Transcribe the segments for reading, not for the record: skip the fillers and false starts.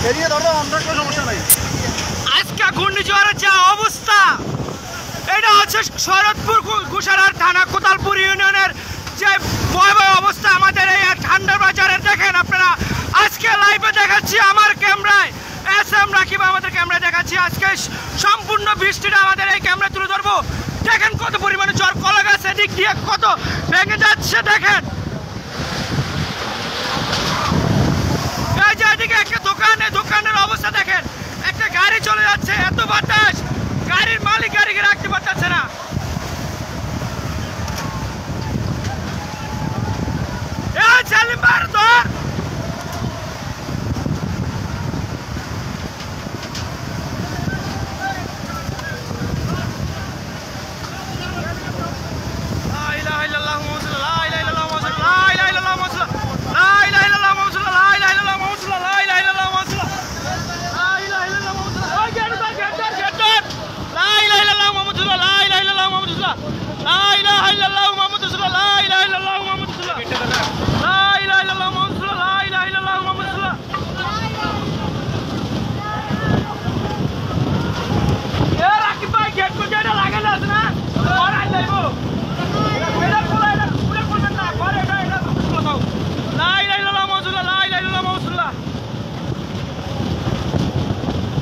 Area ধরো, আমরা কোনো সমস্যা নাই। আজকে ঘূর্ণিঝড়ের যা অবস্থা, এটা হচ্ছে শরৎপুর কুশারার থানা কোতালপুর ইউনিয়নের যে ভয়াবহ অবস্থা আমাদের এই ঠান্ডার বাজারে। দেখেন আপনারা, আজকে লাইভে দেখাচ্ছি আমার ক্যামেরায়, এসএম রাকিব আমাদের ক্যামেরায় দেখাচ্ছি। আজকে সম্পূর্ণ বৃষ্টিটা আমাদের এই ক্যামেরা তুলে ধরবো। দেখেন কত পরিমাণে ঝড়, কলা গাছ এদিক দিয়ে কত ভেঙে যাচ্ছে। দেখেন এই যে এদিকে একটা দোকানের অবস্থা দেখেন, একটা গাড়ি চলে যাচ্ছে, এত বাতাস, গাড়ির মালিক গাড়িকে রাখতে পারতেছে না।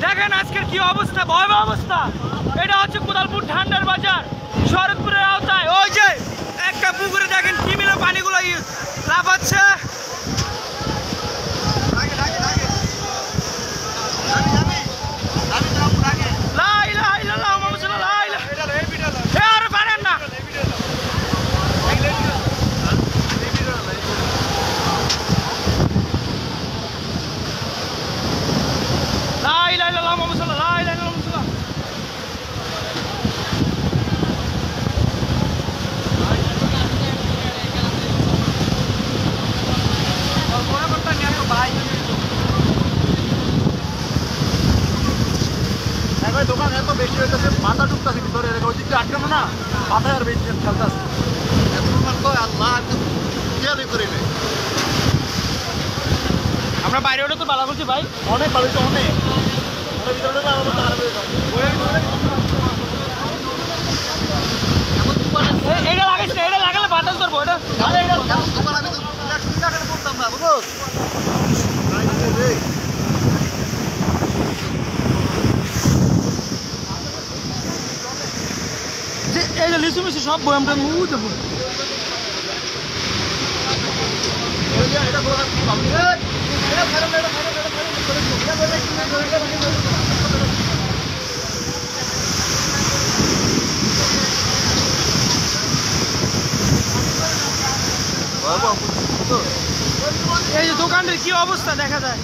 দেখেন আজকের কি অবস্থা, ভয়াবহ অবস্থা। এটা হচ্ছে কোতালপুর ঠান্ডার বাজার, শরৎপুরের আওতায়। ওই যে একটা পুকুরে দেখেন কি মিলে পানিগুলো লাফাচ্ছে। দোকান এত বেশি হইতেছে, মাথা ঢুকতেছে ভিতরে, ওই দিকটা আটকানো না, মাথায় আর বেশি খেলতেছে। এত দোকান তো আল্লাহ একদম খেয়ালই করিবে। আমরা বাইরে ওটা তো বালা বলছি ভাই, অনেক ভালো হয়েছে, অনেক ভিতরে এটা লাগাইছে, এটা লাগালে বাতাস করবো। এটা দোকান আমি তো বলতাম না, বুঝলো? এই যে লিচু মিচু সব বয়ামটা মুখ দেবো। এই যে দোকানটার কি অবস্থা দেখা যায়।